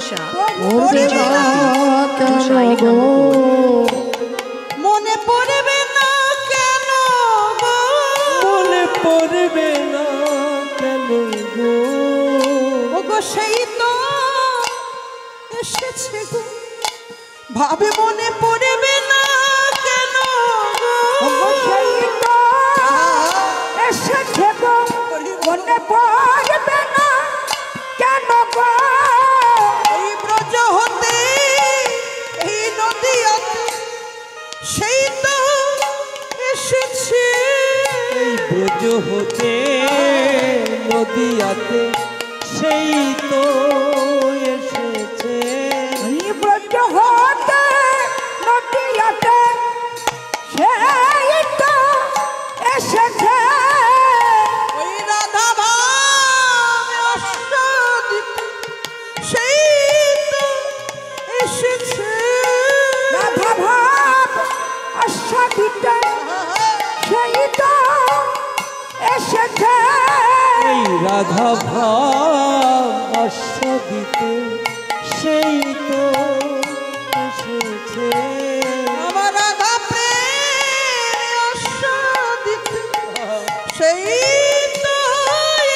তমসা মনে পড়বে না কেন মনে পড়বে না কেন গো ওগো সেই তো এসেছে গো ভাবে মনে পড়বে না কেন ওগো সেই তো এসেছে গো মনে পড়বে না কেন গো এই ব্রজ হতে এই নদীতে সেই তো এসেছে এই ব্রজ হতে নদিয়াতে সেই তো এসেছে এই ব্রজ হতে নদীতে সেই তো এসেছে ওই রাধা ভাব অষ্টদ্বীপ সেই তো এসেছে রাধা ভাব আস্বাদিতে সেই তো এসেছে এই রাধা ভাব আস্বাদিতে সেই তো এসেছে আমার রাধা প্রেম অষ্টদ্বীপ সেই তো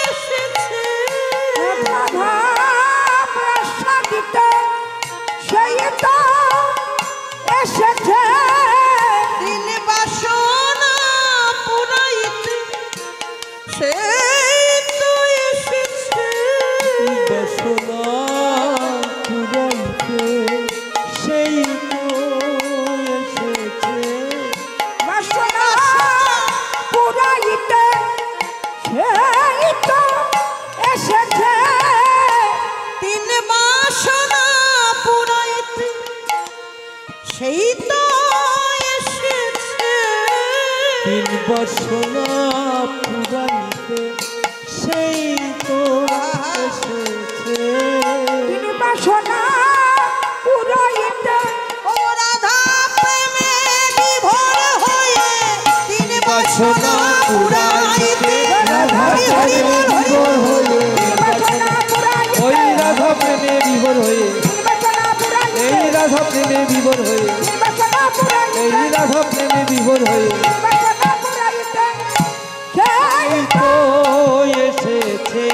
এসেছে রাধা ভাব আস্বাদিতে সেই তো এসেছে দিন বাসনা পুরাইতে সেই তো এসেছে বাসনা পুরাইতে সেই তো এসেছে বাসনা পুরাইতে সেই তো এসেছে দিন বাসনা পুরাইতে সেই তো এসেছে তিন বাসনা পুরাইতে সেই তো এসেছে তিনি বাসনা পুরাইতে ও রাধা প্রেমে বিভোর হয়ে দিন বাসনা পুরাইতে হরি হরি বল হরি বল বাসনা পুরাইতে ওই রাধা প্রেমে বিভোর হয়ে বাসনা পুরাইতে এই রাধা প্রেমে বিভোর হয়ে বাসনা পুরাইতে এই রাধা প্রেমে বিভোর হয়ে বাসনা পুরাইতে সেই তো এসেছে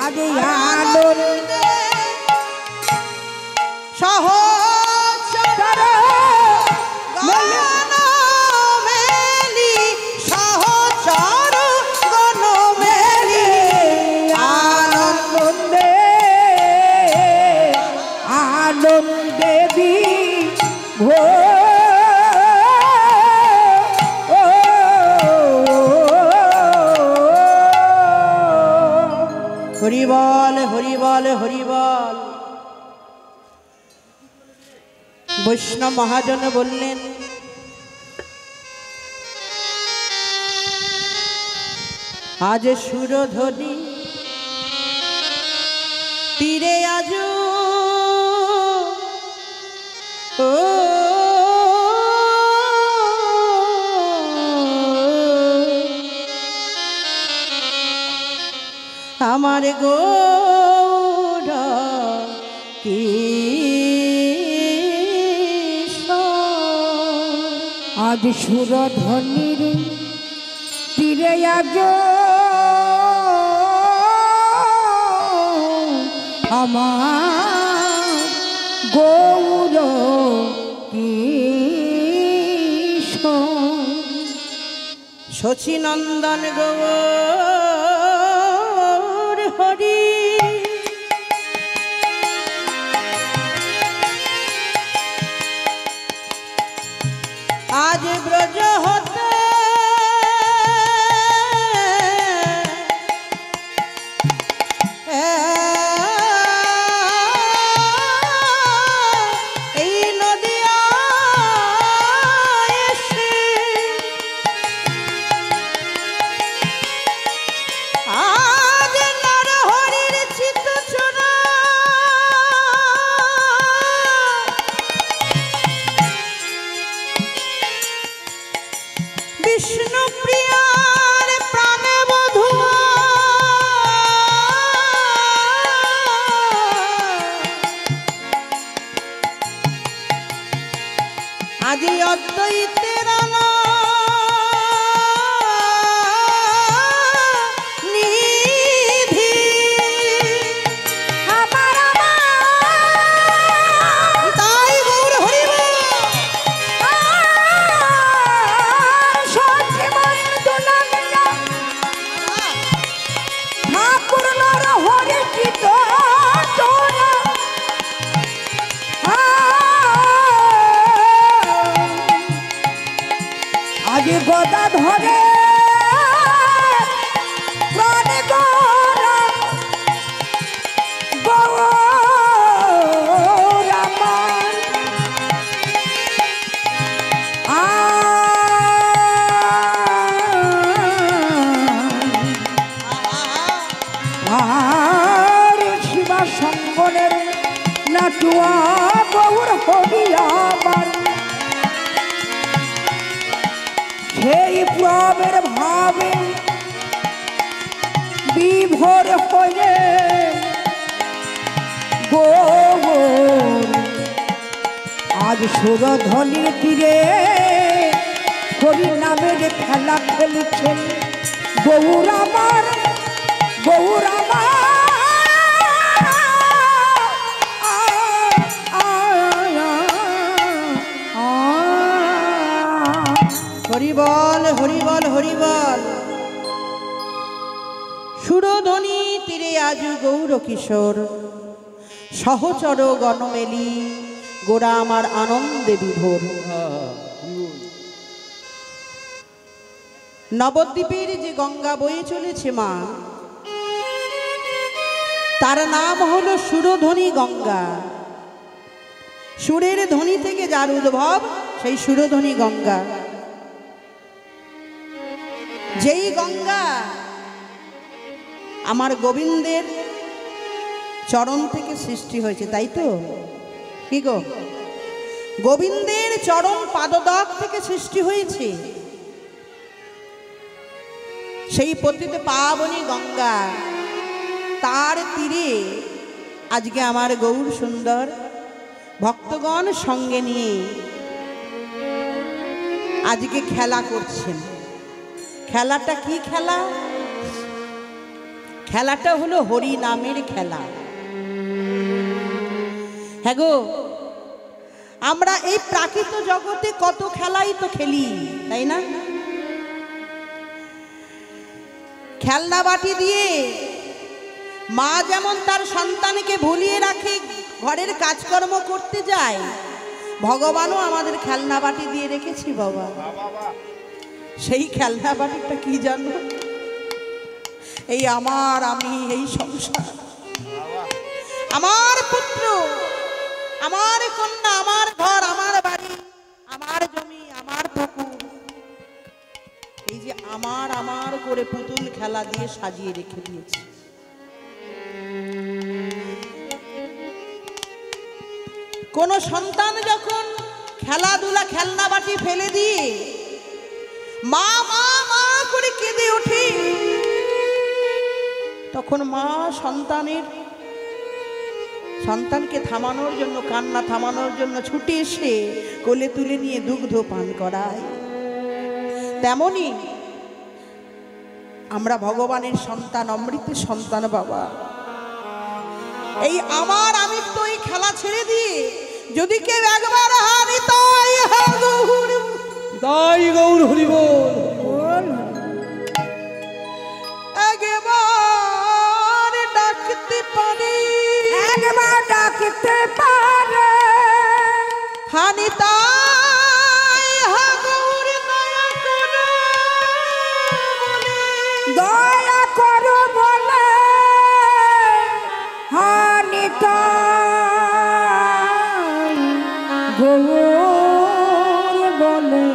আগে আনন্দে সহচর গণ মেলি সহচর গণ মেলি আনন্দে আনন্দে ভো হরিবল হরিবল হরিবল বৈষ্ণব মহাজন বললেন আজ সুরধ্বনি তীরে আজ ও আমার গৌর কি আজ সুরধ্বনির তীরে আজ আমার গৌর কিশোর শচীনন্দন গৌর হরি আজ ব্রজ হতে এই নদিয়া এসে আজি অদ্বৈতের নিধি আমার তাই গৌর হরিব সখী মায়ের দুলামিয়া ঠাকুর নর হরি চিত তোরা আজ গদা ধরে প্রাণে গোরা গৌরামান আর শিবা সম্বনের নাটুয়া গৌর হবিয়াবার সেই প্রবের ভাবে বিভোর হয়ে গৌর আজ সুরধনির তীরে হরি নামের খেলা খেলছেন গৌর আমার গৌর হরিবল হরিবল হরিবল। সুরধ্বনি তীরে আজ গৌর কিশোর সহচর গণমেলি গোড়া আমার আনন্দে বিভোর। নবদ্বীপের যে গঙ্গা বয়ে চলেছে মা, তার নাম হলো সুরধ্বনি গঙ্গা। সুরের ধ্বনি থেকে যার উদ্ভব সেই সুরধ্বনি গঙ্গা। যেই গঙ্গা আমার গোবিন্দের চরণ থেকে সৃষ্টি হয়েছে, তাই তো? কি গো, গোবিন্দের চরণ পাদদক থেকে সৃষ্টি হয়েছে। সেই পতিত পাবনী গঙ্গা, তার তীরে আজকে আমার গৌর সুন্দর ভক্তগণ সঙ্গে নিয়ে আজকে খেলা করছেন। খেলাটা কি খেলা? খেলাটা হলো হরি নামের খেলা। হ্যাঁ গো, আমরা এই প্রাকৃত জগতে কত খেলাই তো খেলি, তাই না? খেলনা বাটি দিয়ে মা যেমন তার সন্তানকে ভুলিয়ে রাখে, ঘরের কাজকর্ম করতে যায়, ভগবানও আমাদের খেলনা বাটি দিয়ে রেখেছি বাবা। সেই খেলনা বাটিটা কি জানো? এই আমার, আমি, এই সংসার, আমার পুত্র, আমার কন্যা, আমার ঘর, আমার বাড়ি, আমার জমি, আমার পুকুর, এই যে আমার আমার করে পুতুল খেলা দিয়ে সাজিয়ে রেখে দিয়েছে। কোন সন্তান যখন খেলাধুলা খেলনা বাটি ফেলে দিয়ে মা মা মা করে কেঁদে ওঠে, তখন মা সন্তানকে থামানোর জন্য, কান্না থামানোর জন্য ছুটে এসে কোলে তুলে নিয়ে দুগ্ধ পান করায়। তেমনি আমরা ভগবানের সন্তান, অমৃতের সন্তান বাবা। এই আমার আমি তো এই খেলা ছেড়ে দিয়ে যদি কেউ একবার হানি তাই তাই গৌর হরিব একবার ডাকতে পারে, একবার ডাকতে পারে হানি তাই গৌর দয়া করো বলে হানিতা গৌর বলে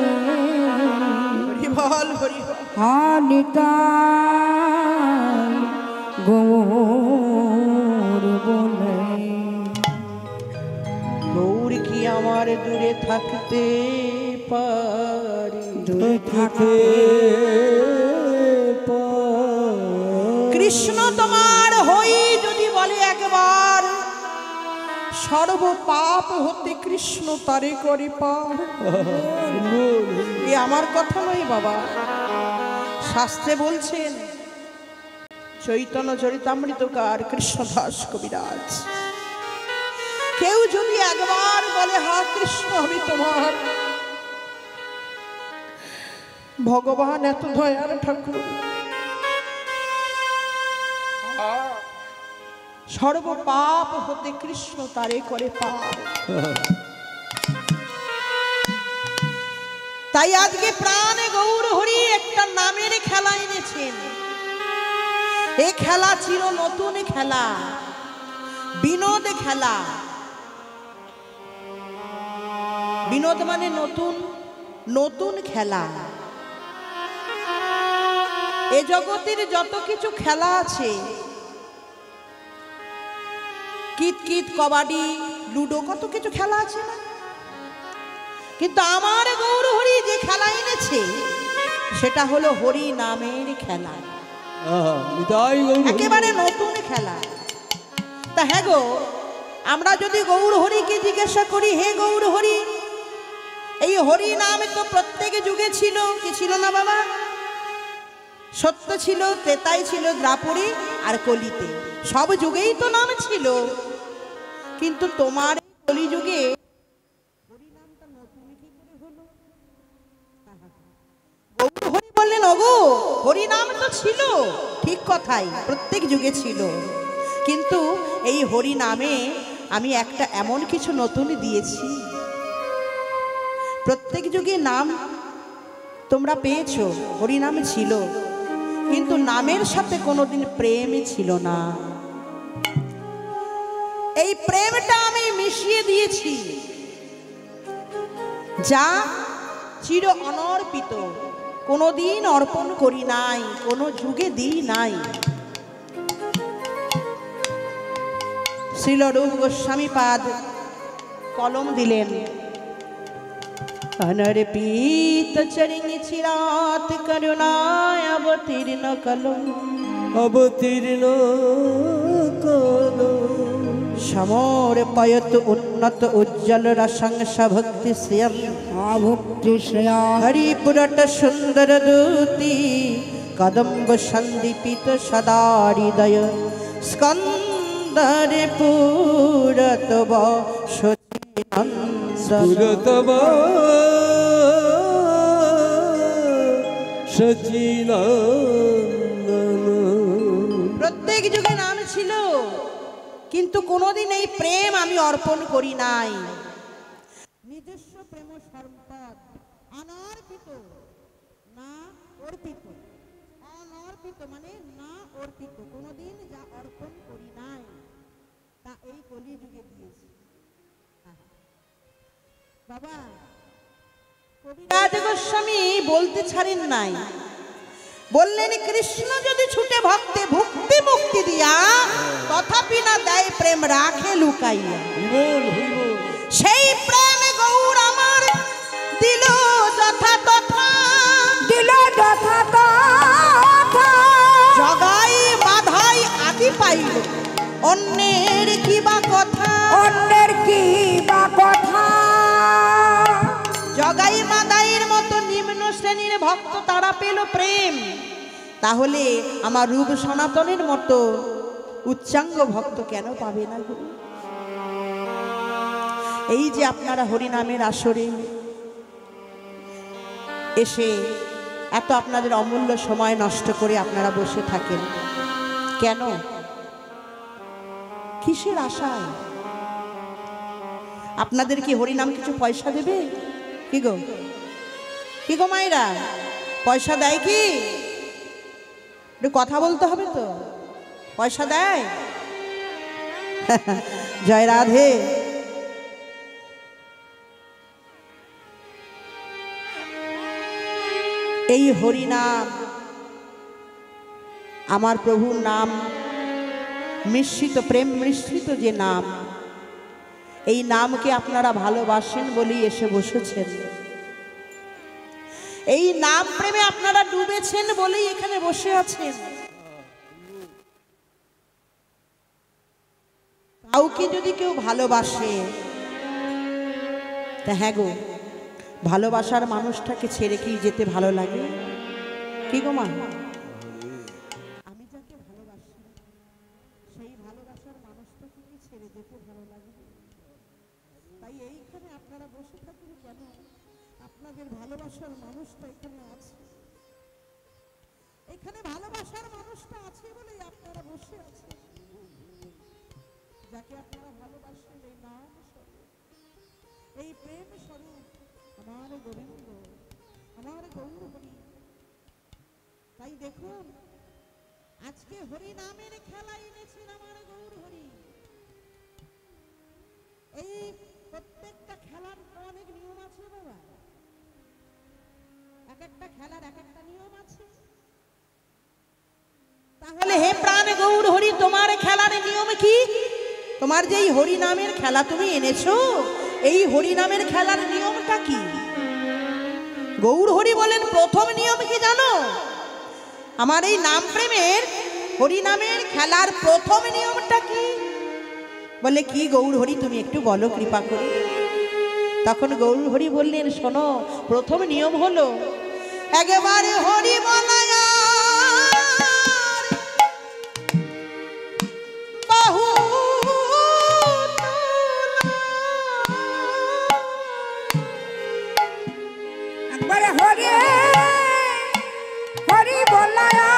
হরিবল হরিবল। হানিতা গৌর বলে গৌর কি আমার দূরে থাকতে পারি? দূরে থাকে কৃষ্ণ তোমার হই যদি বলে একবার, সর্ব পাপ হতে কৃষ্ণ তারে করে পার। এ আমার কথা নয় বাবা, শাস্ত্রে বলছেন, চৈতন্য চরিতামৃতকার কৃষ্ণদাস কবিরাজ, কেউ যদি একবার বলে হা কৃষ্ণ আমি তোমার, ভগবান এত দয়ার ঠাকুর, সর্ব পাপ হতে কৃষ্ণ তারে করে পার। তাই আজকে প্রাণে গৌর হরি একটা নামের খেলা এনেছেন। এই খেলা ছিল নতুন খেলা, বিনোদ খেলা। বিনোদ মানে নতুন, নতুন খেলা। এ জগতের যত কিছু খেলা আছে, কিতকিত, কবাডি, লুডো, কত কিছু খেলা আছে না? কিন্তু আমার গৌর হরি যে খেলা এনেছে সেটা হলো হরি নামের খেলা, একেবারে নতুন খেলা। তা হ্যাঁ গো, আমরা যদি গৌর হরিকে জিজ্ঞাসা করি, হে গৌর হরি, এই হরি নাম তো প্রত্যেক যুগে ছিল, কি ছিল না বাবা? সত্য ছিল, ত্রেতায় ছিল, দ্বাপরে আর কলিতে, সব যুগেই তো নাম ছিল। কিন্তু তোমার কলিযুগে হরি নামটা নতুন কি করে হলো? গৌর হরি বললেন, ওগো হরি নাম তো ছিল, ঠিক কথাই, প্রত্যেক যুগে ছিল, কিন্তু এই হরি নামে আমি একটা এমন কিছু নতুন দিয়েছি। প্রত্যেক যুগে নাম তোমরা পেয়েছো, হরি নাম ছিল, কিন্তু নামের সাথে কোনোদিন প্রেম ছিল না। এই প্রেমটা আমি মিশিয়ে দিয়েছি, যা চির অনর্পিত, কোনোদিন অর্পণ করি নাই, কোনো যুগে দিই নাই। শ্রীলরূপ গোস্বামী পাদ কলম দিলেন, অনর্পিত চরিং চিরাত করুণায় অবতীর্ণ কলম, অবতীর্ণ কলম, সমর্পয়ত উন্নত উজ্জ্বল রসংস ভক্তি শ্রিয়ম, ভক্তি শ্রেয়া হরিপুরট সুন্দর দূতি, কদম্ব সন্দীপিত সদা হৃদয়, স্কন্দরে পুরত পুরতম সচিনন্দন। প্রত্যেক যুগে নাম ছিল, কিন্তু কোনোদিন এই প্রেম আমি অর্পণ করি নাই। নিজস্ব প্রেম সম্পদ, অনর্পিত, না অর্পিত। অনর্পিত মানে না অর্পিত, কোনোদিন যা অর্পণ করি নাই তা এই কলিযুগে দিয়েছি। বাবা কবিরাজ গোস্বামী বলতে ছাড়েন নাই, বললেন কৃষ্ণ যদি ছুটে ভক্তে ভক্তি মুক্তি দিয়া, তথাপি না দেয় প্রেম রাখে লুকাইয়া। সেই প্রেম গৌর আমার দিল যথা তথা, দিল যথা তথা, জগাই বাধাই আদি পাইল, অন্যের কি বা কথা, অন্যের কি বা কথা। জগাই মাদাইয়ের মতো নিম্ন শ্রেণীর ভক্ত তারা পেল প্রেম, তাহলে আমার রূপ সনাতনের মতো উচ্চাঙ্গ ভক্ত কেন পাবে না গো? এই যে আপনারা হরিনামের আসরে এসে এত আপনাদের অমূল্য সময় নষ্ট করে আপনারা বসে থাকেন কেন? কিসের আশায়? আপনাদের কি হরিনাম কিছু পয়সা দেবে? কি গো, কি গো মায়েরা, পয়সা দেয় কি? একটু কথা বলতে হবে তো, পয়সা দেয়? জয় রাধে। এই হরিনাম আমার প্রভুর নাম, মিশ্রিত প্রেম মিশ্রিত যে নাম, এই নামকে আপনারা ভালোবাসেন বলেই এসে বসেছেন। এই নাম প্রেমে আপনারা ডুবেছেন বলেই এখানে বসে আছেন। কাউকে যদি কেউ ভালোবাসে, তা হ্যাঁ গো, ভালোবাসার মানুষটাকে ছেড়ে কি যেতে ভালো লাগে? কি গো মা? আমি যাকে ভালোবাসি সেই ভালোবাসার মানুষটাকে কি ছেড়ে যেতে ভালো লাগে? তাই এইখানে আপনারা বসে থাকুন কেন? আপনাদের ভালোবাসার মানুষটা এখানে আছে, এখানে ভালোবাসার মানুষটা আছে বলেই আপনারা বসে আছেন। যাকে আপনারা ভালোবাসেন এই নাম স্বরূপ, এই প্রেম স্বরূপ আমার গোবিন্দ, আমার গৌর হরি। তাই দেখুন, আজকে হরি নামের খেলা এনেছেন আমার গৌর হরি। এই প্রত্যেকটা খেলার অনেক নিয়ম আছে বাবা, এক একটা খেলার এক একটা নিয়ম আছে। তাহলে হে প্রাণ গৌর হরি, তোমার খেলার নিয়ম কি? তোমার যে এই হরি নামের খেলা তুমি এনেছো, এই হরি নামের খেলার নিয়মটা কি? গৌর হরি বলেন প্রথম নিয়ম কি জানো? আমার এই নাম প্রেমের হরি নামের খেলার প্রথম নিয়মটা কি? বলে কি গৌর হরি, তুমি একটু বলো কৃপা করে। তখন গৌর হরি বললেন, শোনো, প্রথম নিয়ম হলো একেবারে হরি বলায়া বাহু, একবারে হরি হরি বলায়া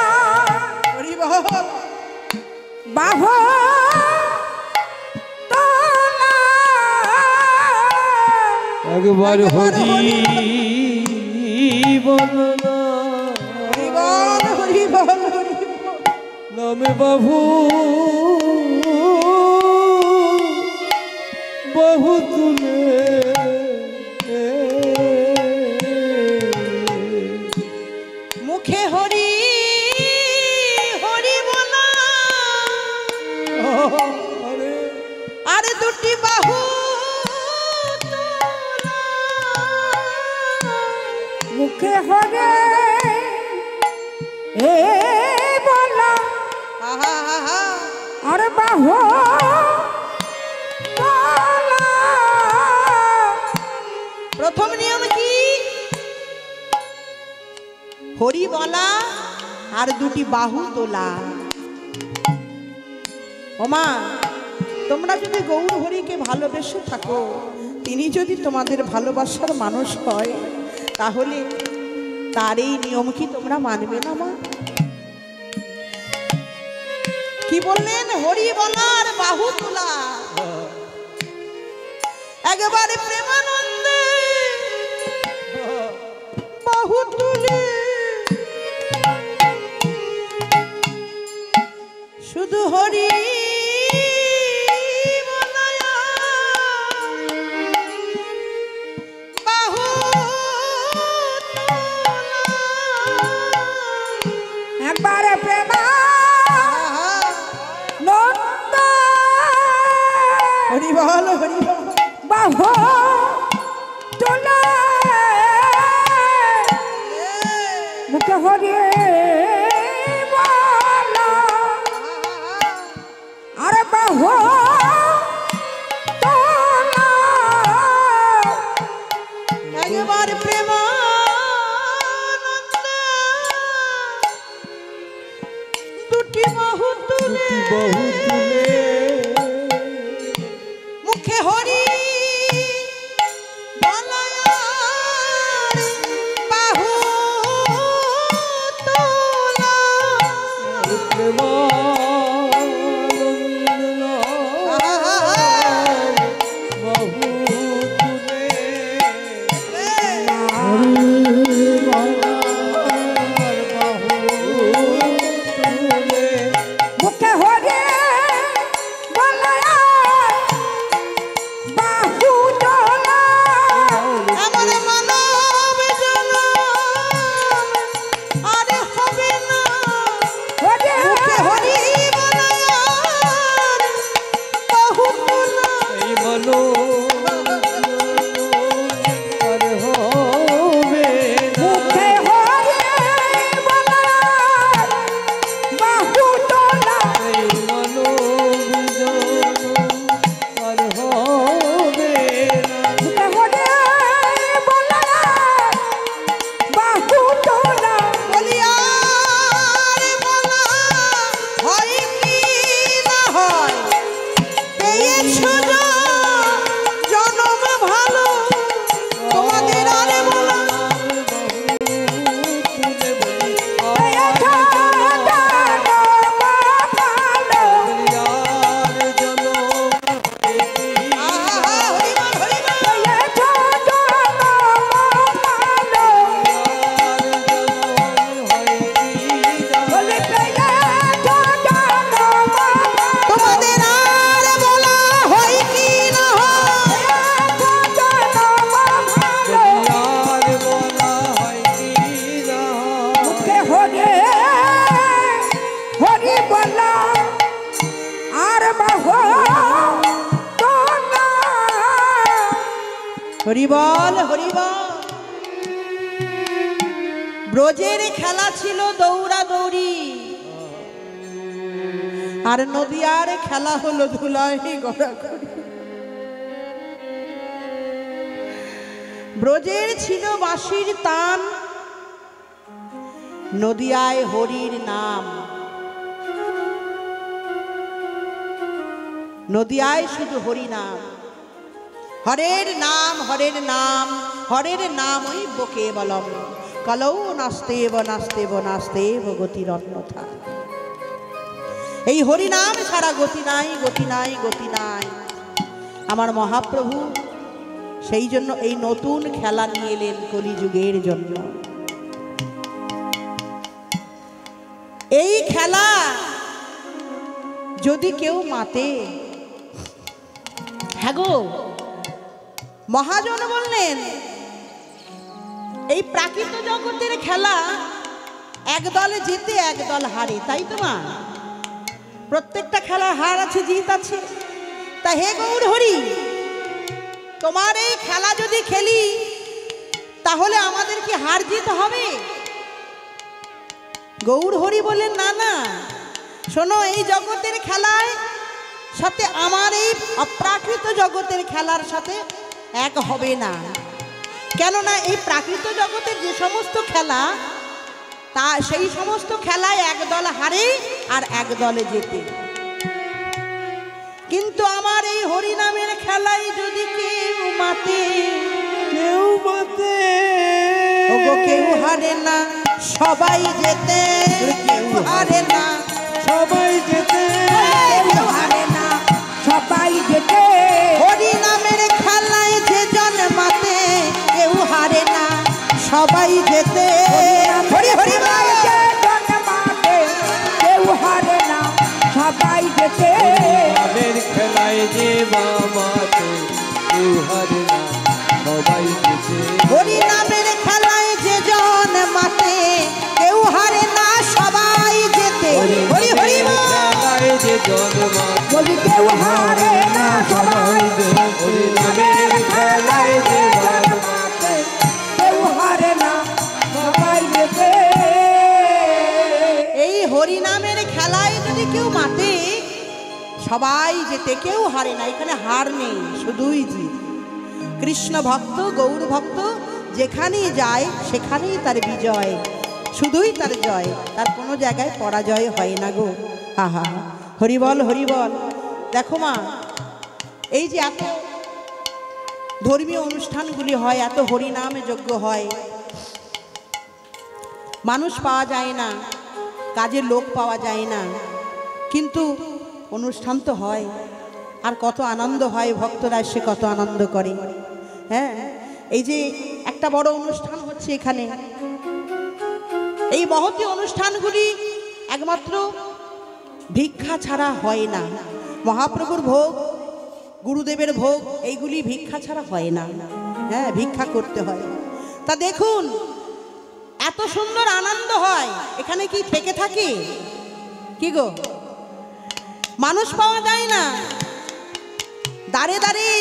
হরি বল বাহু তোলা, একবার হরি বল না, হরি বল হরি বল হরি বল। নামে বাহু বহু তুলে, মুখে হরি হরি বলা, আরে আর দুটি বাহু মুখে হরে এ বলা, আহা আহা। আর বাহু তোলা। প্রথম নিয়ম কি? হরি বলা আর দুটি বাহু তোলা। ওমা, তোমরা যদি গৌর হরিকে ভালোবেসে থাকো, তিনি যদি তোমাদের ভালোবাসার মানুষ হয়, তাহলে তার এই নিয়ম কি তোমরা মানবে না মা? কি বললেন? হরি বলার বাহু তোলা। একেবারে প্রেমানন্দে বাহু তুলে শুধু হরি বলায়া বাহু তোলা। একবারে প্রেমা আহা, নন্দ হরি বল হরি বল। বাহু তোলা, মুখে হরি বলা, আরে বাহু তোলা। একবার প্রেমানন্দে দুটি বাহু তুলে বহু তুলে, মুখে হরি বলায়ার বাহু তোলা। প্রেমানন্দ বহু তুলে, মুখে হরি বলায়া বাহু তোলা, এমন মানব জনম আর হবে না। হরি মুখে হরি বলায়ার বাহু তোলা। এই মনো আর হবে না, মুখে হরি বলায়া বাহু তোলা, এই মনো বিজন হরিবল হরিবল। ব্রজের খেলা ছিল দৌড়া দৌড়ি, আর নদিয়ার খেলা হলো ধুলায় গড়াগড়ি। ব্রজের ছিল বাঁশির তান, নদিয়ায় হরির নাম। নদিয়ায় শুধু হরি নাম, হরের নাম হরের নাম হরের নাম ওই বকে বলম, কলৌ নাস্তেব নাস্তেব নাস্তেব গতির অন্যথা। এই হরি নাম ছাড়া গতি নাই, গতি নাই, গতি নাই। আমার মহাপ্রভু সেই জন্য এই নতুন খেলা নিয়ে এলেন কলিযুগের জন্য। এই খেলা যদি কেউ মাতে, হ্যাঁ গো, মহাজন বললেন এই প্রাকৃত জগতের খেলা একদল জিতে একদল হারে, তাই তো মা? প্রত্যেকটা খেলার হার আছে, জিত আছে। তা হে গৌর হরি, তোমার এই খেলা যদি খেলি তাহলে আমাদের কি হার জিত হবে? গৌর হরি বললেন না না, শোনো, এই জগতের খেলায় সাথে আমার এই অপ্রাকৃত জগতের খেলার সাথে এক হবে না। কেননা এই প্রাকৃত জগতের যে সমস্ত খেলা, তা সেই সমস্ত খেলায় একদল হারে আর এক দলে জেতে। কিন্তু আমার এই হরিনামের খেলায় যদি কেউ মাতে, কেউ মাতে, ওগো কেউ হারে না, সবাই জেতে। কেউ হারে না, সবাই যেতে, কেউ হারে না, সবাই যেতে। হরিনামের খেলায় যে জন মাতে, কেউ হারে না, সবাই জেতে। হরি হরি বল। কেউ হারে না, সবাই যেতে। নামের খেলায় যে মামাতে, কেউ হারে না, সবাই যেতে। হরিনামের খেলায় যে জন মাতে, কেউ হারে না, সবাই জেতে। হরি হরি বল। খেলায় যে জন্মা, বলি কেউ হারে না, সবাই যেতে। নামের খেলায় যে জন্মাতে, কেউ হারে না, সবাই যেতে। এই হরিনামের খেলায় যদি কেউ মাতে, সবাই যেতে, কেউ হারে না। এখানে হার নেই, শুধুই জিত। কৃষ্ণ ভক্ত, গৌর ভক্ত যেখানেই যায় সেখানেই তার বিজয়, শুধুই তার জয়, তার কোনো জায়গায় পরাজয় হয় না গো। আহা, হরিবল হরিবল। দেখো মা, এই যে এত ধর্মীয় অনুষ্ঠানগুলি হয়, এত হরিনাম যজ্ঞ হয়, মানুষ পাওয়া যায় না, কাজের লোক পাওয়া যায় না, কিন্তু অনুষ্ঠান তো হয়। আর কত আনন্দ হয়, ভক্তরা এসে কত আনন্দ করে। হ্যাঁ, এই যে একটা বড় অনুষ্ঠান হচ্ছে এখানে, এই মহতী অনুষ্ঠানগুলি একমাত্র ভিক্ষা ছাড়া হয় না। মহাপ্রভুর ভোগ, গুরুদেবের ভোগ, এইগুলি ভিক্ষা ছাড়া হয় না। হ্যাঁ, ভিক্ষা করতে হয়। তা দেখুন, এত সুন্দর আনন্দ হয়, এখানে কি থেকে থাকে? কি গো, মানুষ পাওয়া যায় না। দাঁড়ে দাঁড়িয়ে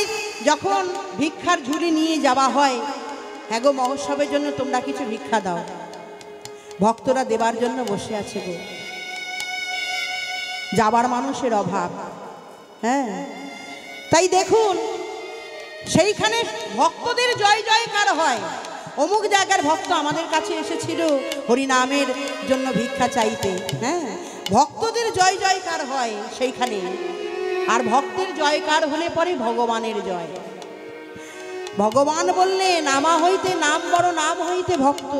যখন ভিক্ষার ঝুড়ি নিয়ে যাওয়া হয়, হ্যাঁ গো, মহোৎসবের জন্য তোমরা কিছু ভিক্ষা দাও, ভক্তরা দেবার জন্য বসে আছে গো। যাবার মানুষের অভাব। হ্যাঁ, তাই দেখুন, সেইখানে ভক্তদের জয় জয়কার হয়। অমুক জায়গার ভক্ত আমাদের কাছে এসেছিল হরিনামের জন্য ভিক্ষা চাইতে। হ্যাঁ, ভক্তদের জয় জয়কার হয় সেইখানে। আর ভক্তের জয়কার হলে পরে ভগবানের জয়। ভগবান বললেন, আমা হইতে নাম বড়, নাম হইতে ভক্ত।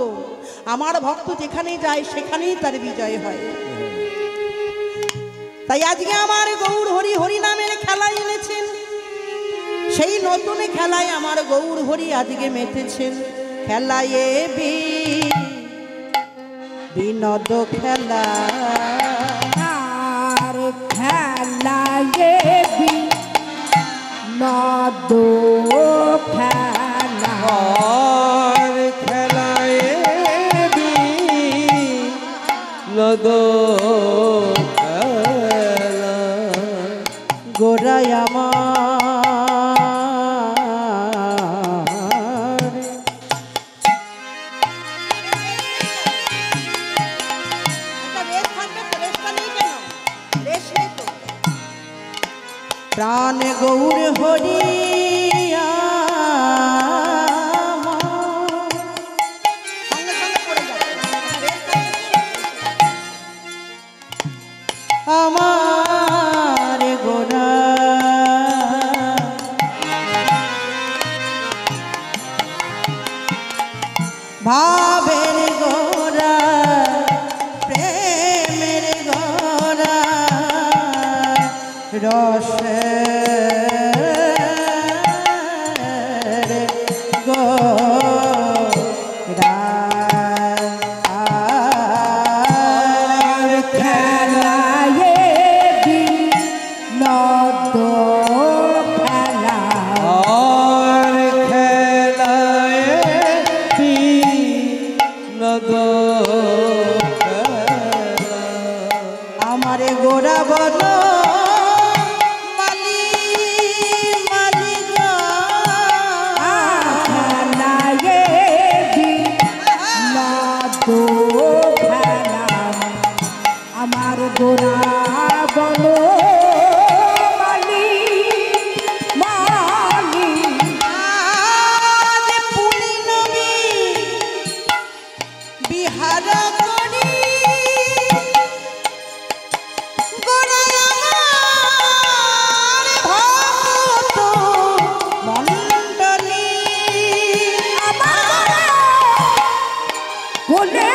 আমার ভক্ত যেখানে যায় সেখানেই তার বিজয় হয়। তাই আজকে আমার গৌর হরি হরিনামের খেলায় এনেছেন, সেই নতুন খেলায় আমার গৌর হরি আজকে মেতেছেন। খেলায় বিনোদ খেলা, আর খেলায় বিনোদ খেলা। আর খেলায় বিনোদ খেলা, গোড়ায় আমার প্রাণ গৌর হরিয়া আমার গোরা ভাবের গোরা প্রেমের গোরা রসের গোরা খেলায় বিনোদ খেলা আর খেলায় বিনোদ খেলা আমার গোরা বল মালি মালি গো খেলায় বিনোদ খেলা আমার গোরা বলো মালি মালি আজ পুলি নবী বিহার করি গোরা আমার ভক্ত মণ্ডলী আমার বলে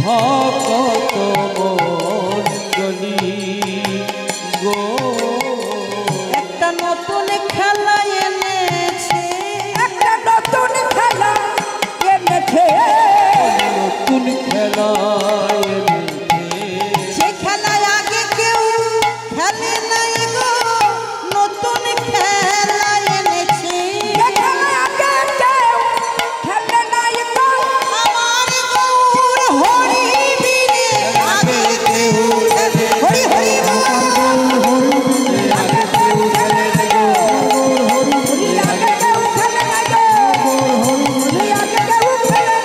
ভকত মণ্ডলী গো একটা নতুন খেলা এনেছে একটা নতুন খেলা এনেছে নতুন খেলা এনেছে সে খেলায় আগে কেউ খেলে নাই গো নতুন খেলা এনেছে যেখানে আগে কেউ খেলে নাই তো আমার গৌর হরি বীরে আগে কেউ হরি হরি আগে কেউ খেলে নাই গো আগে কেউ খেলে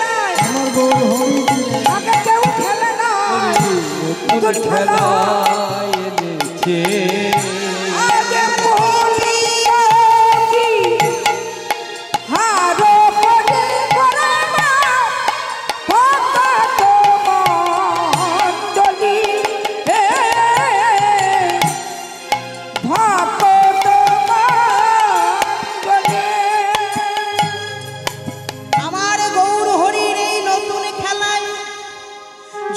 নাই আগে কেউ খেলে নাই নতুন খেলা এনেছে আগে বলিও কি হারো পড়ে করে না ভক্ত মণ্ডলী ভক্ত মণ্ডলী আমার গৌর হরির এই নতুন খেলায়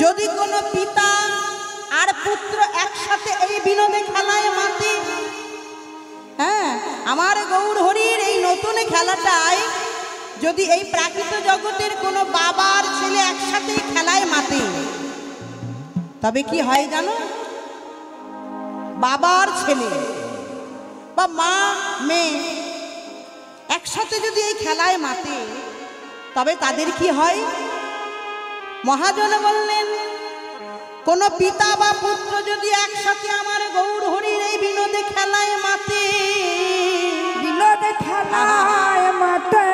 যদি কোনো পিতা আর পুত্র একসাথে এই বিনোদে খেলায় মাতে, হ্যাঁ আমার গৌর হরির এই নতুন খেলাটায় যদি এই প্রাকৃত জগতের কোনো বাবার ছেলে একসাথে খেলায় মাতে, তবে কি হয় জানো? বাবার ছেলে বা মা মেয়ে একসাথে যদি এই খেলায় মাতে, তবে তাদের কি হয়? মহাজন বললেন কোন পিতা বা পুত্র যদি একসাথে আমার গৌর হরির এই বিনোদে খেলায় মাতে, বিনোদে খেলায় মাতে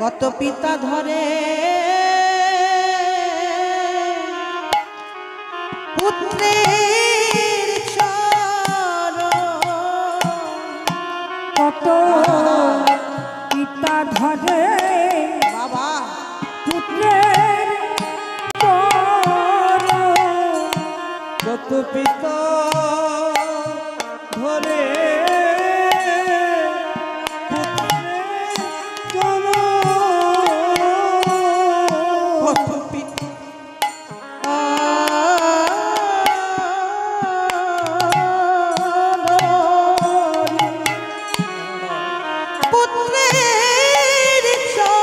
কত পিতা ধরে পুত্রের চরণ, কত পিতা ধরে বাবা পুত্রের চরণ। কত পিতা ধরে কত পিতা পুত্রের চরণ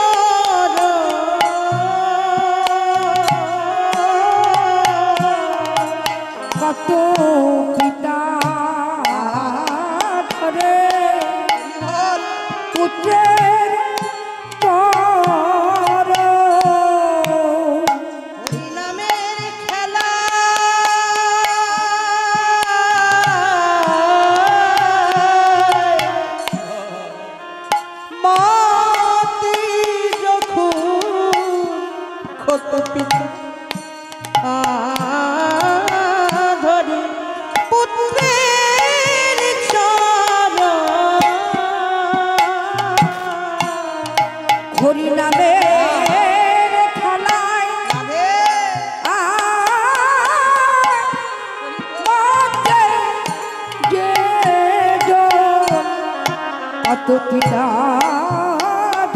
কত পিতা ধরি পুত্রের চরণ হরি নামের খেলায় মধ্যে যে কত পিতা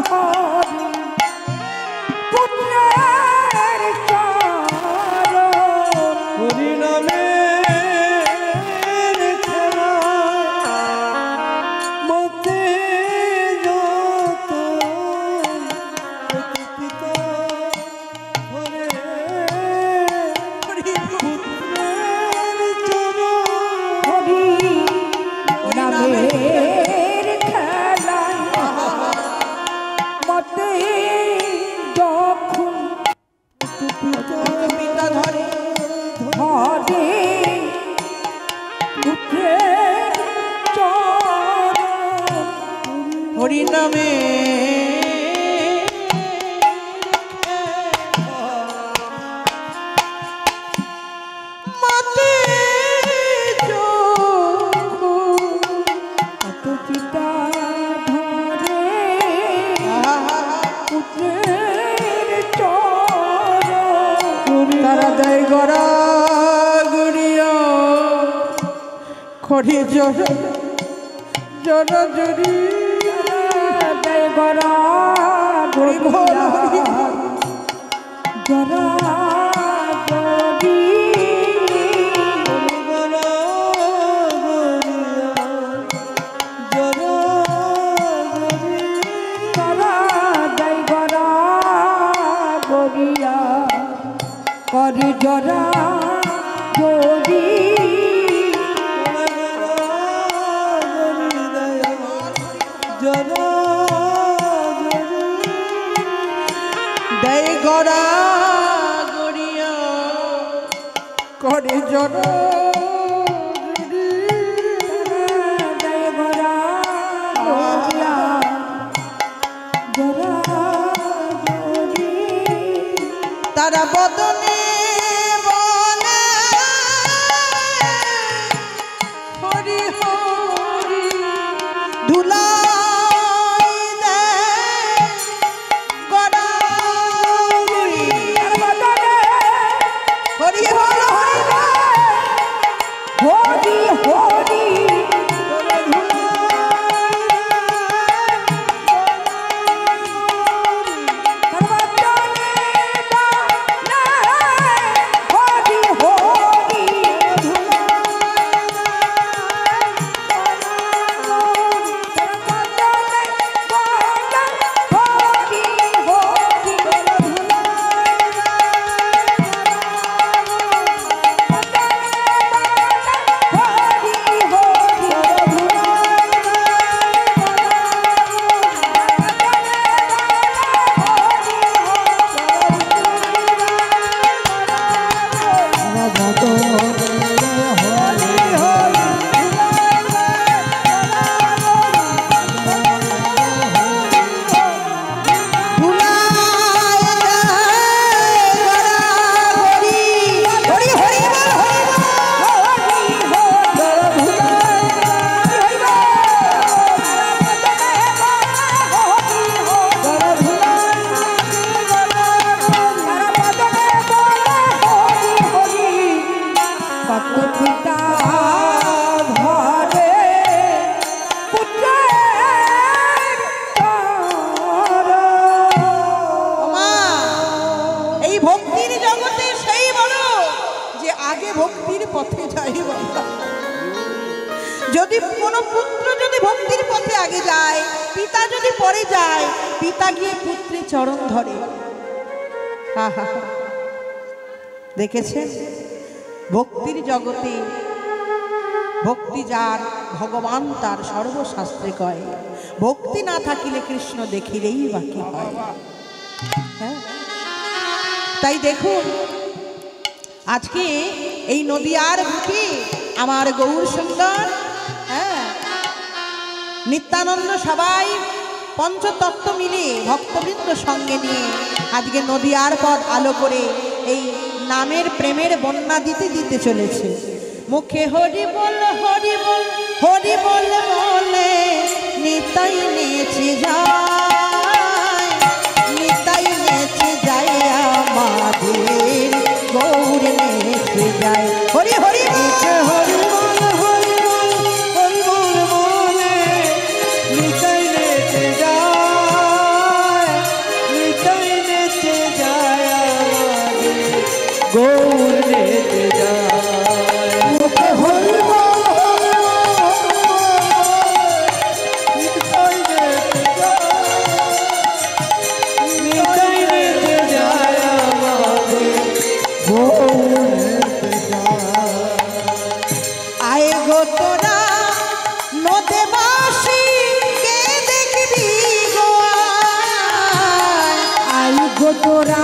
ধরি পুত্রের চরণ হরি নামের খেলা মতে যত পিতা ধরে পুত্রের চরণ হরি নামের খেলায় মতে যখন পিতা ধরে ধরে পুত্রের চরণ হরি নামে মাতে কত পিতা ধরে পুত্রের চরণ তারা দেয় গড়া গড়িয়া খড়ি জড় জড় জড়ি জয় গরা হরি বল, হরি জরা জরি করা জয় গরা গরিয়া করি জরা জরি দেয় গড়া গড়িয়া করে জড় জয় গরা গরিয়া জরা জরি তারা বদনে বলে হরি হরি ধুলাই দেয় গড়া গড়ি। হরি বল, হরি বল। হরি হরি হরি হরি যদি কোনো পুত্র যদি ভক্তির পথে আগে যায়, পিতা যদি পরে যায়, পিতা গিয়ে পুত্রের চরণ ধরে। আহা, দেখেছেন ভক্তির জগতে ভক্তি যার ভগবান তার সর্বশাস্ত্রে কয়, ভক্তি না থাকিলে কৃষ্ণ দেখিলেই বাকি হয়। হ্যাঁ, তাই দেখুন আজকে এই নদিয়ার বুকে আমার গৌর সুন্দর, হ্যাঁ, নিত্যানন্দ সবাই পঞ্চতত্ত্ব মিলে ভক্তবৃন্দ সঙ্গে নিয়ে আজকে নদীয়ার পথ আলো করে এই নামের প্রেমের বন্যা দিতে দিতে চলেছে। মুখে হরি বল হরি বল হরি বল বলে নিতাই নেচে যায়, নিতাই নেচে যায় আমাদের গৌর নেচে যায়। হরি হরি হরি বল হরি বল হরি বল বলে নিতাই নেচে যায়, নিতাই নেচে যায় আমাদের গৌর নেচে যায়। মুখে হরি বল হরি বল নিতাই নেচে যায়, নিতাই নেচে যায় আমাদের গৌর নেচে যায়। আয় গো তোরা নদে বাসি কে দেখবি গো আয়। আই গো তোরা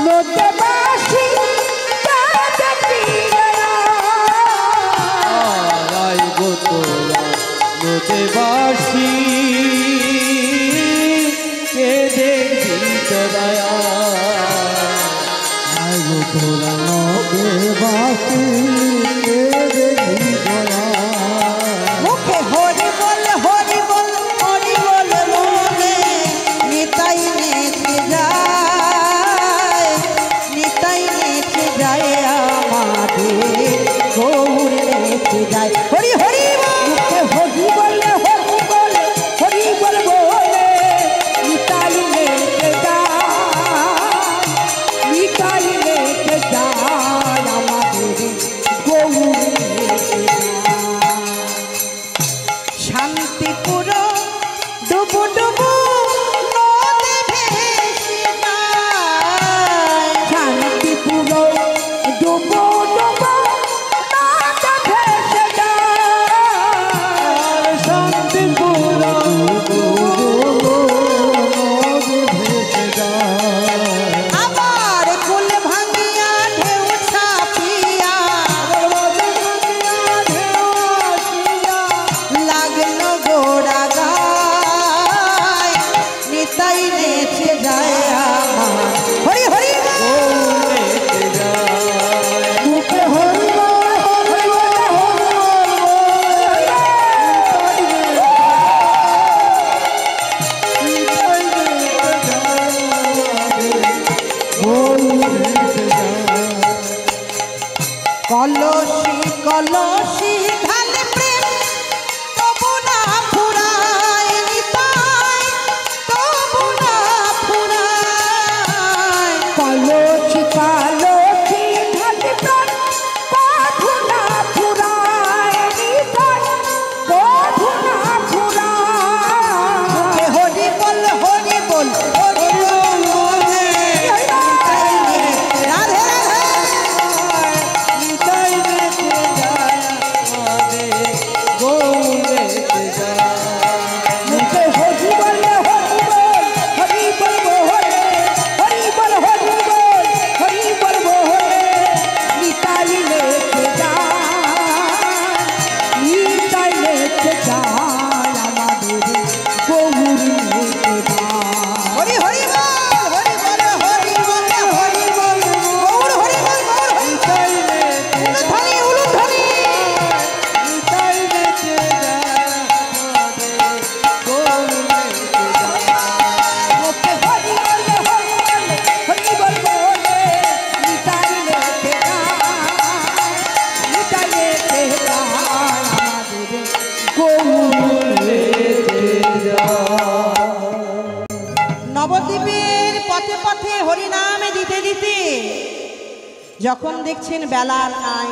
লোকে বাসি দেখবি আয় গো তোরা নদে বাসি কে দেখবি তোরা, আয় গো তোরা নদে বাসি কে দেখবি তোরা। মুখে হরি বল হরি বল হরি বল বলে নিতাই নেচে যায়, নিতাই নেচে যায় আমাদের গৌর নেচে যায়। হরি হরি বল হরি বলে হরি বলে হরি বল বলে নিতাই লেকে যায়, নিতাই লেকে যায় আমাদের গৌর লেকে যায়। শান্তিপুর ডুবু ডুবু নদে ভেসে যায়, শান্তিপুর ডুবো ডুবো নদে ভেসে যায়। শান্তিপুর নদে ভেসে যায়। আবার কুল ভাঙিয়া ঢেউ ছাপিয়া লাগলো গোড়া গায়, নিতাই নেচে যায় আমার। হরি হরি মুখে হরি বল হরি বল কলসি কলসি ঢালে প্রেম তবু না ফুরায় নিতাই, তবু না ফুরায়। কালোচি কালোচি ঢালি প্রাণ পাধু না ফুরায় নিতাই, পাধু না ফুরায়। হরি বল হরি বল হরি বল বলে নিতাই নে রাধে রাধে। নিতাই নেচে যায় আমাদের গৌর নেচে যায়। মুখে হরি বলে হরি বল বলে হরি বল হরি বল হরি বল বলে নিতাই লেকে যায়, নিতাই লেকে যায় আমাদের গৌর লেকে যায়। হরি হরি বল হরি বল হরি বল হরি বল গৌর হরি বল গৌর হরি নিতাই নেচে উলুধ্বনি উলুধ্বনি। নিতাই নেচে যায় আমাদের গৌর নেচে যায়। মুখে হরি বলে হরি বল বলে নিতাই লেকে যায়, নিতাই লেকে যায় আমাদের গৌর লেকে যায়। নবদ্বীপের পথে পথে হরিনামে দিতে দিতে যখন দেখছেন বেলা আর নাই,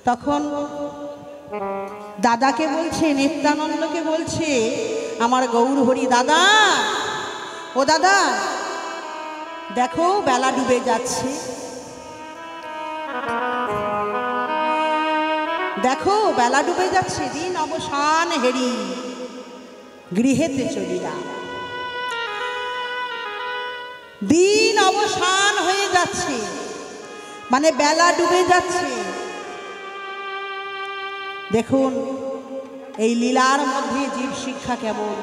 তখন দাদাকে বলছে, নিত্যানন্দকে বলছে, আমার গৌর হরি দাদা, ও দাদা দেখো বেলা ডুবে যাচ্ছে, দেখো বেলা ডুবে যাচ্ছে, দিন অবসান হেরি গৃহেতে চলিয়া। দিন অবসান হয়ে যাচ্ছে, মানে বেলা ডুবে যাচ্ছে। দেখুন এই লীলার মধ্যে জীব শিক্ষা কেমন।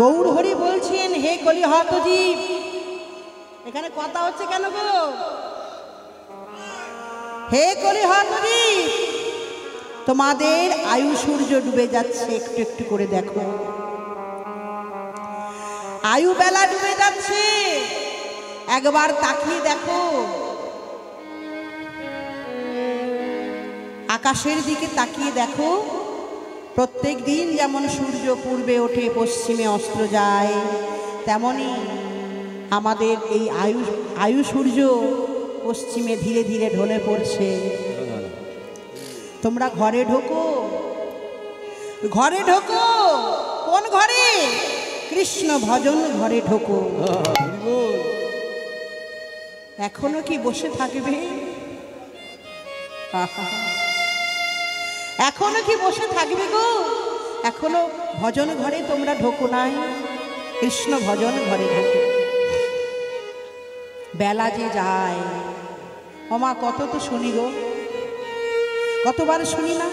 গৌর হরি বলছেন, হে কলিহত জীব, এখানে কথা হচ্ছে কেন গো? হে কলিহত জীব, তোমাদের আয়ু সূর্য ডুবে যাচ্ছে, একটু একটু করে দেখো। আয়ু বেলা ডুবে যাচ্ছে, একবার তাকিয়ে দেখো। আকাশের দিকে তাকিয়ে দেখো, প্রত্যেক দিন যেমন সূর্য পূর্বে ওঠে পশ্চিমে অস্ত যায়, তেমনি আমাদের এই আয়ু সূর্য পশ্চিমে ধীরে ধীরে ঢলে পড়ছে। তোমরা ঘরে ঢোকো, ঘরে ঢোকো। কোন ঘরে? কৃষ্ণ ভজন ঘরে ঢোকো। এখনো কি বসে থাকবে? এখনো কি বসে থাকবে গো? এখনো ভজন ঘরে তোমরা ঢোকো নাই? কৃষ্ণ ভজন ঘরে ঢোকো। বেলা যে যায়, ওমা কত তো শুনি গো, কতবার শুনি না?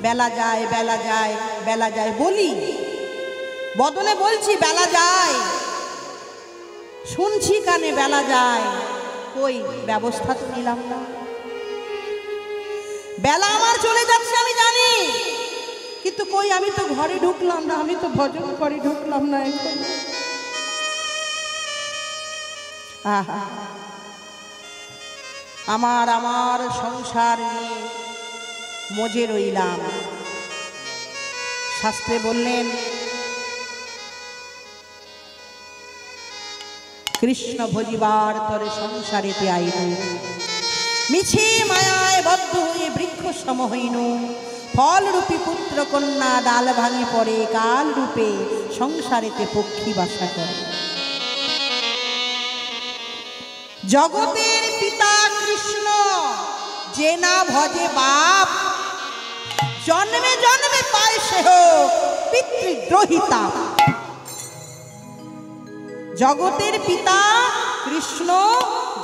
বেলা যায়, বেলা যায়, বেলা যায় বলি, বদনে বলছি বেলা যায়, শুনছি কানে বেলা যায়, কই ব্যবস্থা তো নিলাম না। বেলা আমার চলে যাচ্ছে আমি জানি, কিন্তু কই আমি তো ঘরে ঢুকলাম না, আমি তো ভজন ঘরে ঢুকলাম না এখন। আহা, আমার সংসার নিয়ে মজে রইলাম। শাস্ত্রে বললেন, কৃষ্ণ ভজিবার তরে সংসারেতে আইন, মিছে মায়ায় বদ্ধ হয়ে বৃক্ষ সম হইন, ফল রূপী পুত্র কন্যা ডাল ভাঙে পড়ে, কাল রূপে সংসারেতে পক্ষী বাসা করে। জগতের পিতা কৃষ্ণ যে না ভজে বাপ, জন্মে জন্মে পায় সেহ পিতৃদ্রোহিতা। জগতের পিতা কৃষ্ণ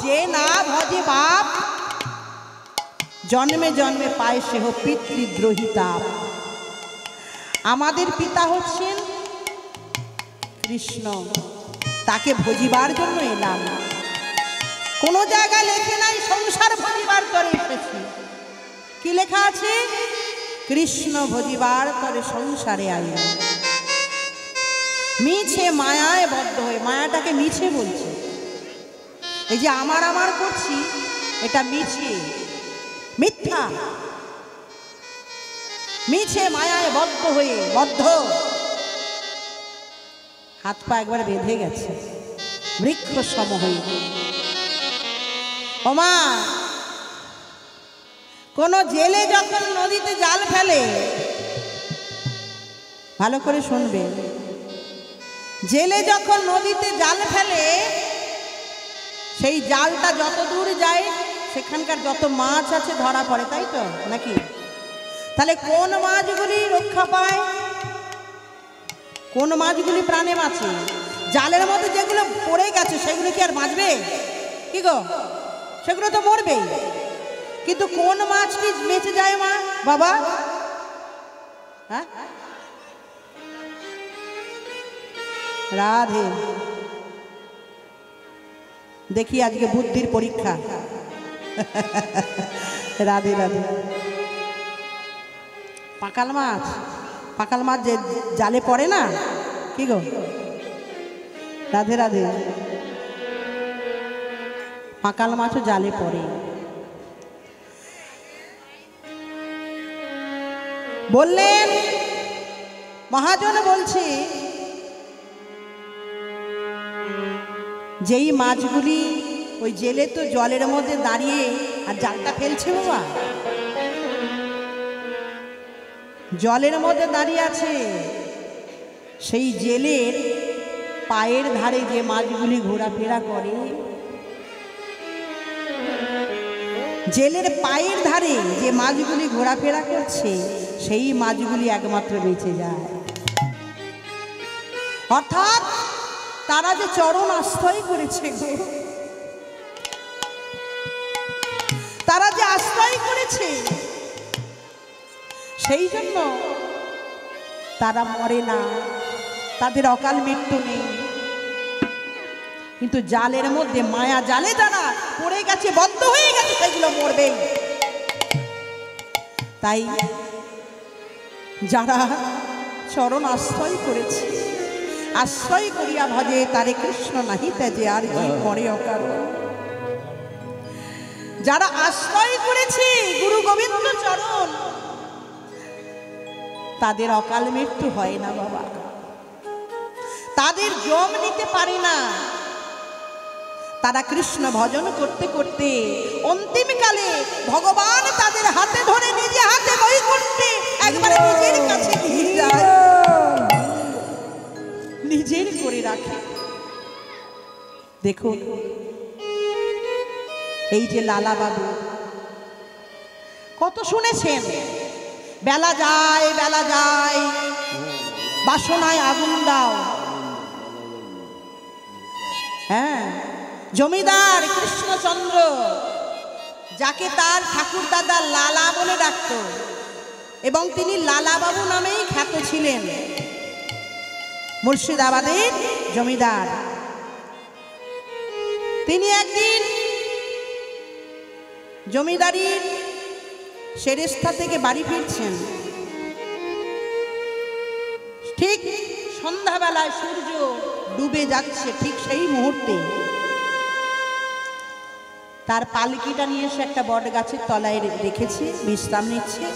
যে না ভজে বাপ, জন্মে জন্মে পায় সেহ পিতৃদ্রোহিতা। আমাদের পিতা হচ্ছেন কৃষ্ণ, তাকে ভজিবার জন্য এলাম। কোনো জায়গায় লেখে নাই সংসার ভজিবার তরে এসেছি, কি লেখা আছে? কৃষ্ণ ভজিবার তরে সংসারে আইলাম। মিছে মায়ায় বদ্ধ হয়ে, মায়াটাকে মিছে বলছে। এই যে আমার করছি, এটা মিছে, মিথ্যা। মিছে মায়ায় বদ্ধ হয়ে, বদ্ধ, হাত পা একবার বেঁধে গেছে, বৃক্ষ সম হয়ে। ওমা, কোন জেলে যখন নদীতে জাল ফেলে, ভালো করে শুনবে, জেলে যখন নদীতে জাল ফেলে, সেই জালটা যত দূর যায় সেখানকার যত মাছ আছে ধরা পড়ে, তাই তো নাকি? তাহলে কোন মাছগুলি রক্ষা পায়? কোন মাছগুলি প্রাণে বাঁচে? জালের মধ্যে যেগুলো পড়ে গেছে সেগুলো কি আর বাঁচবে? কি গো, সেগুলো তো মরবেই। কিন্তু কোন মাছটি বেঁচে যায় মা বাবা? হ্যাঁ, রাধে। দেখি আজকে বুদ্ধির পরীক্ষা। রাধে রাধে। পাকাল মাছ, পাকাল মাছ যে জালে পড়ে না, কি গো, রাধে রাধে। পাকাল মাছও জালে পড়ে। বললেন, মহাজন বলছে, যেই মাছগুলি ওই জেলে তো জলের মধ্যে দাঁড়িয়ে আর জালটা ফেলছে বাবা, জলের মধ্যে দাঁড়িয়ে আছে, সেই জেলের পায়ের ধারে যে মাছগুলি ঘোরাফেরা করে, জেলের পায়ের ধারে যে মাছগুলি ঘোরাফেরা করছে, সেই মাছগুলি একমাত্র বেঁচে যায়। অর্থাৎ তারা যে চরণ আশ্রয় করেছে গো, তারা যে আশ্রয় করেছে, সেই জন্য তারা মরে না, তাদের অকাল মৃত্যু নেই। কিন্তু জালের মধ্যে, মায়া জালে যারা পড়ে গেছে, বদ্ধ হয়ে গেছে, সেগুলো মরবেই। তাই যারা চরণ আশ্রয় করেছে, আশ্রয় করিয়া ভজে তারে কৃষ্ণ নাহি তেজে আর জীব মরে অকাল। যারা আশ্রয় করেছে গুরু গোবিন্দ চরণ, তাদের অকাল মৃত্যু হয় না বাবা, তাদের জম নিতে পারে না। তারা কৃষ্ণ ভজন করতে করতে অন্তিমকালে ভগবান তাদের হাতে ধরে নিজে হাতে বই করতে একবারে নিজের কাছে নিয়ে যায়, নিজের করে রাখে। দেখুন এই যে লালা বাবু, কত শুনেছেন, বেলা যায় বেলা যায় বাসনায় আগুন দাও। হ্যাঁ, জমিদার কৃষ্ণচন্দ্র, যাকে তার ঠাকুর দাদা লালা বলে ডাকত এবং তিনি লালা বাবু নামেই খ্যাত ছিলেন, মুর্শিদাবাদের জমিদার। তিনি একদিন জমিদারির সেরেস্তা থেকে বাড়ি ফিরছেন। ঠিক সন্ধ্যাবেলায় সূর্য ডুবে যাচ্ছে, ঠিক সেই মুহূর্তে তার পালকিটা নিয়ে এসে একটা বট গাছের তলায় রেখেছে, বিশ্রাম নিচ্ছে।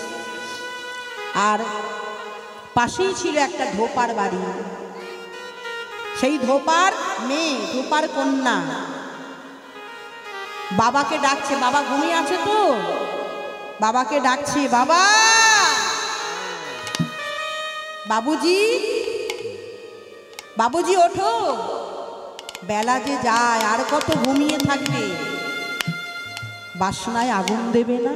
আর পাশেই ছিল একটা ধোপার বাড়ি। সেই ধোপার মেয়ে, ধোপার কন্যা বাবাকে ডাকছে, বাবা ঘুমিয়ে আছে তো, বাবাকে ডাকছে, বাবা, বাবুজি, বাবুজি ওঠো, বেলা যে যায়, আর কত ঘুমিয়ে থাকবে, বাসনায় আগুন দেবে না?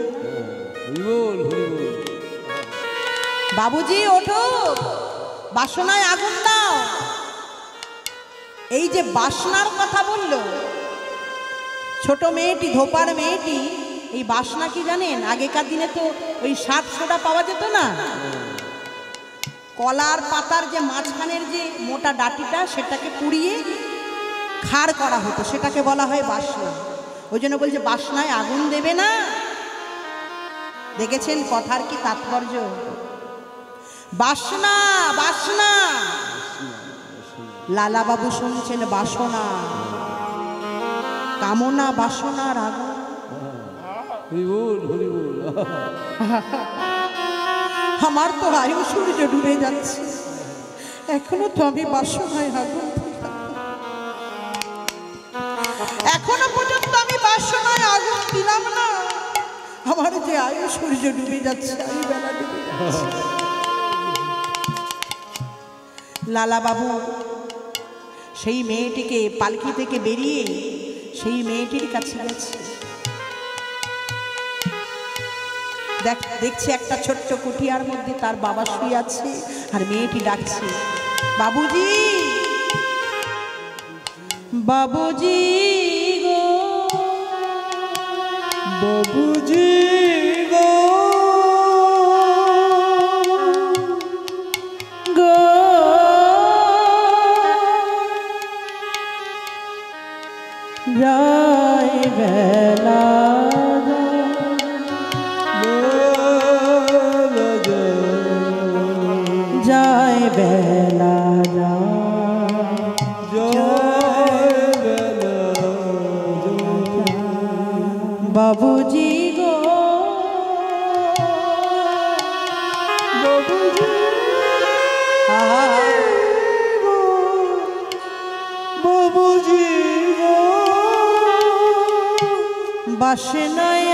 বাবুজি ওঠো, বাসনায় আগুন দাও। এই যে বাসনার কথা বললো ছোট মেয়েটি, ধোপার মেয়েটি, এই বাসনা কি জানেন? আগেকার দিনে তো ওই 60 সোডা পাওয়া যেত না, কলার পাতার যে মাঝখানের যে মোটা ডাটিটা, সেটাকে পুড়িয়ে খাড় করা হতো, সেটাকে বলা হয় বাসনা। ওই জন্য বলছে বাসনায় আগুন দেবে না। দেখেছেন কথার কি তাৎপর্য? বাসনা, বাসনা। লালা বাবু শুনছেন বাসনা, কামনা বাসনার আগুন। আমার তো আয়ু সূর্য ডুবে যাচ্ছে, এখনো তো আমি বাসনায় আগুন, এখনো পর্যন্ত আমি বাসনায় আগুন দিলাম না। আমার যে আয়ু সূর্য ডুবে যাচ্ছে, আয়ু বেলা ডুবে যাচ্ছে। লালা বাবু সেই মেয়েটিকে পালকি থেকে বেরিয়ে সেই মেয়েটির কাছে গেছে। দেখছে একটা ছোট্ট কুঠিয়ার মধ্যে তার বাবা শুয়ে আছে, আর মেয়েটি ডাকছে, বাবুজি, বাবুজি গো, বাবুজি গো, গো যায় বেলা, যায় বেলা, বাবুজি গো, বাবুজি, বাবুজি গো, বাসনায়